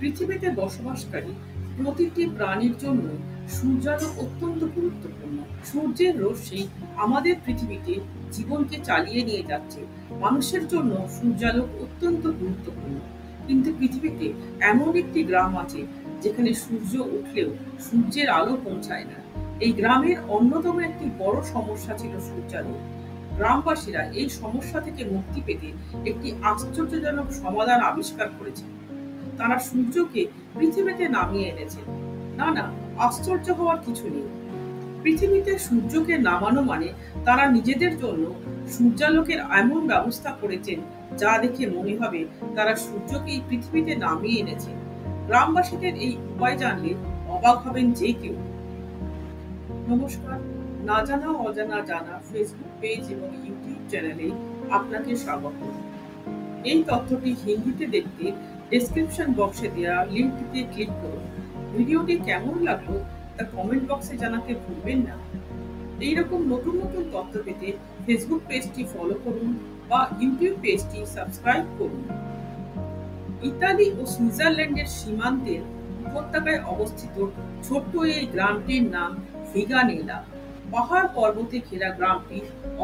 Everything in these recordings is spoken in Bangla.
পৃথিবীতে বসবাসকারী প্রতিটি প্রাণীর জন্য সূর্যালোক অত্যন্ত গুরুত্বপূর্ণ। সূর্যের রশ্মি আমাদের পৃথিবীতে জীবনকে চালিয়ে নিয়ে যাচ্ছে। মানুষের জন্য সূর্যালোক অত্যন্ত গুরুত্বপূর্ণ। কিন্তু পৃথিবীতে এমন একটি গ্রাম আছে যেখানে সূর্য উঠলেও সূর্যের আলো পৌঁছায় না। এই গ্রামের অন্যতম একটি বড় সমস্যা ছিল সূর্যালোক। গ্রামবাসীরা এই সমস্যা থেকে মুক্তি পেতে একটি আশ্চর্যজনক সমাধান আবিষ্কার করেছে। তারা সূর্যকে পৃথিবীতে নামিয়ে এনেছেন। না, আশ্চর্য হওয়ার কিছু নেই। পৃথিবীতে সূর্যকে নামানো মানে তারা নিজেদের জন্য সূর্যালোকের এমন ব্যবস্থা করেছেন যা দেখে মনে হবে তারা সূর্যকে এই পৃথিবীতে নামিয়ে এনেছেন। গ্রামবাসীদের এই উপায় জানলে অবাক হবেন যে কেউ। নমস্কার, না জানা অজানা জানা ফেসবুক পেজ এবং ইউটিউব চ্যানেলে আপনাকে স্বাগত। এই তথ্যটি হিন্দিতে দেখতে ডেসক্রিপশন বক্সে দেওয়া লিঙ্কটিতে ক্লিক করুন। ভিডিওটি কেমন লাগলো তা কমেন্ট বক্সে জানাতে ভুলবেন না। এইরকম নতুন নতুন তথ্য পেতে ফেসবুক পেজটি ফলো করুন বা ইউটিউব পেজটি সাবস্ক্রাইব করুন। ইতালি ও সুইজারল্যান্ডের সীমান্তের উপত্যকায় অবস্থিত ছোট্ট এই গ্রামটির নাম ভিগানেলা। পাহাড় পর্বতে ঘেরা গ্রামটি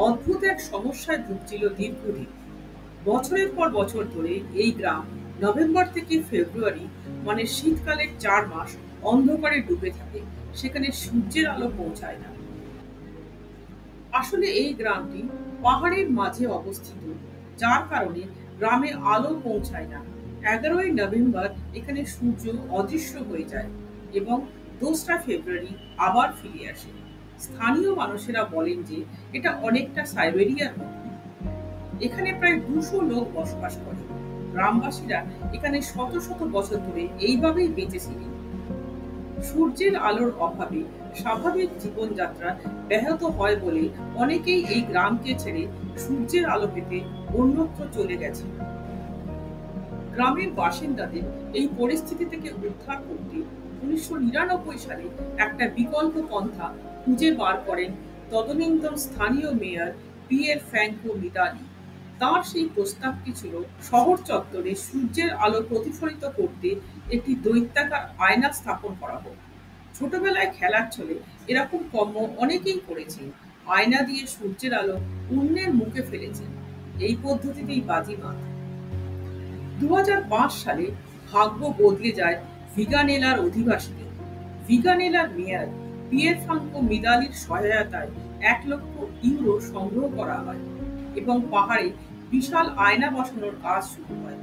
অদ্ভুত এক সমস্যায় ভুগছিল দীর্ঘদিন। বছরের পর বছর ধরে এই গ্রাম নভেম্বর থেকে ফেব্রুয়ারি মানে শীতকালের 4 মাস অন্ধকারে ডুবে থাকে। সেখানে সূর্যের আলো পৌঁছায় না। আসলে এই গ্রামটি পাহাড়ের মাঝে অবস্থিত, যার কারণে গ্রামে আলো পৌঁছায় না। 11ই নভেম্বর এখানে সূর্য অদৃশ্য হয়ে যায় এবং 2রা ফেব্রুয়ারি আবার ফিরে আসে। স্থানীয় মানুষেরা বলেন যে এটা অনেকটা সাইবেরিয়ার মতো। এখানে প্রায় 200 লোক বসবাস করে। গ্রামবাসীরা এখানে শত শত বছর ধরে এইভাবেই বেঁচেছিলেন। সূর্যের আলোর অভাবে স্বাভাবিক জীবনযাত্রা ব্যাহত হয় বলে অনেকেই এই গ্রামকে ছেড়ে সূর্যের আলো পেতে অন্যত্র চলে গেছে। গ্রামের বাসিন্দাদের এই পরিস্থিতি থেকে উদ্ধার করতে 1999 সালে একটা বিকল্প পন্থা খুঁজে বার করেন তদনীন্তন স্থানীয় মেয়র পিয়ের ফ্র্যাঙ্কো মিদালি। তার সেই প্রস্তাবটি ছিল শহর চত্বরে সূর্যের আলো প্রতিফলিত করতে একটি দৈত্যাকার আয়না স্থাপন করা হোক। ছোটবেলায় খেলার ছলে এরকম কর্ম অনেকেই করেছে। আয়না দিয়ে সূর্যের আলো অন্যের মুখে ফেলেছেন। এই পদ্ধতিতেই বাজিমাত। 2005 সালে ভাগ্য বদলে যায় ভিগানেলার অধিবাসীদের। ভিগানেলার মেয়র পিয়ের ফ্রাঙ্কো মিদালির সহায়তায় 1 লক্ষ ইউরো সংগ্রহ করা হয় এবং পাহাড়ে বিশাল আয়না বসানোর কাজ শুরু হয়।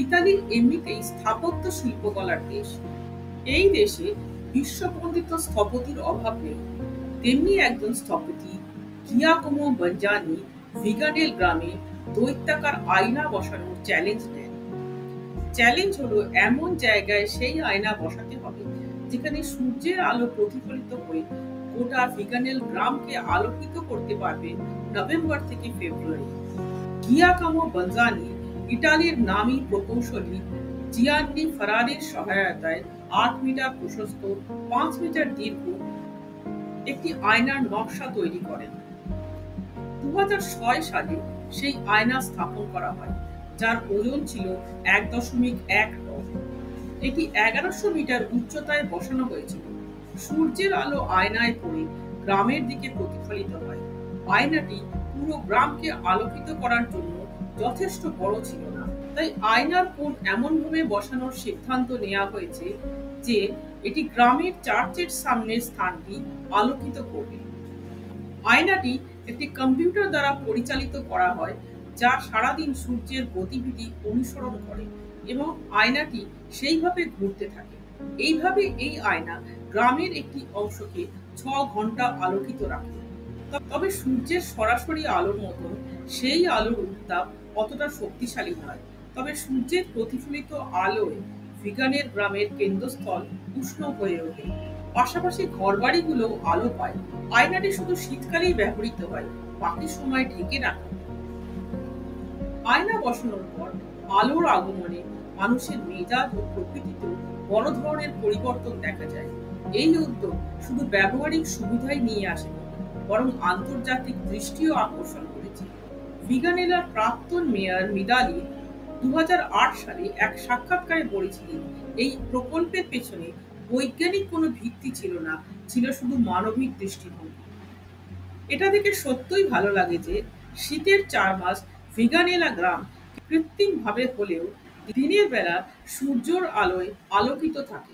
ইতালি এমনিতেই স্থাপত্য শিল্পকলার দেশ। এই দেশে বিশ্ববন্দিত স্থপতির অভাব নেই। তেমনি একজন স্থপতি গিয়াকোমো বঞ্জানি ভিগানেল গ্রামে দৈত্যাকার আয়না বসানোর চ্যালেঞ্জ নেন। চ্যালেঞ্জ হলো এমন জায়গায় সেই আয়না বসাতে হবে যেখানে সূর্যের আলো প্রতিফলিত হয়ে গোটা ভিগানেল গ্রামকে আলোকিত করতে পারবে নভেম্বর থেকে ফেব্রুয়ারি। গিয়াকোমো বঞ্জানি ইটালির নামী প্রকৌশলী জিয়ান্নি ফেরারির সহায়তায় 8 মিটার প্রশস্ত 5 মিটার দীর্ঘ একটি আয়নার নকশা তৈরি করেন। 2006 সালে সেই আয়না স্থাপন করা হয়, যার ওজন ছিল 1.1 টন। এটি 1100 মিটার উচ্চতায় বসানো হয়েছিল। সূর্যের আলো আয়নায় পড়ে গ্রামের দিকে প্রতিফলিত হয়। আয়নাটি পুরো গ্রামকে আলোকিত করার জন্য যথেষ্ট বড় ছিল না, তাই আয়নার কোণ এমনভাবে বসানোর সিদ্ধান্ত নেওয়া হয়েছে যে এটি গ্রামের চার্চের সামনের স্থানটি আলোকিত করবে। আয়নাটি একটি কম্পিউটার দ্বারা পরিচালিত করা হয়, যা সারাদিন সূর্যের গতিবিধি অনুসরণ করে এবং আয়নাটি সেইভাবে ঘুরতে থাকে। এইভাবে এই আয়না গ্রামের একটি অংশকে 6 ঘন্টা আলোকিত রাখে। তবে সূর্যের সরাসরি আলোর মতো সেই আলোর উত্তাপ অতটা শক্তিশালী নয়। তবে সূর্যের প্রতিফলিত আলোয় ভিগানের গ্রামের কেন্দ্রস্থল উষ্ণ হয়ে ওঠে। পাশাপাশি ঘরবাড়িগুলো আলো পায়। আয়নাটি শুধু শীতকালেই ব্যবহৃত হয়, বাকি সময় ঢেকে রাখা হয়। আয়না বসানোর পর আলোর আগমনে মানুষের মেজাজ ও প্রকৃতিতেও বড় ধরনের পরিবর্তন দেখা যায়। এই উদ্যোগ শুধু ব্যবহারিক সুবিধাই নিয়ে আসে, বরং আন্তর্জাতিক দৃষ্টিও আকর্ষণ করেছে। ভিগানেলার প্রাক্তন মেয়র মিদালি 2008 সালে এক সাক্ষাৎকারে বলেছিলেন, এই প্রকল্পের পেছনে বৈজ্ঞানিক কোনো ভিত্তি ছিল না, ছিল শুধু মানবিক দৃষ্টিভঙ্গি। এটা দেখে সত্যই ভালো লাগে যে শীতের 4 মাস ভিগানেলা গ্রাম কৃত্রিমভাবে হলেও দিনের বেলা সূর্যের আলোয় আলোকিত থাকে।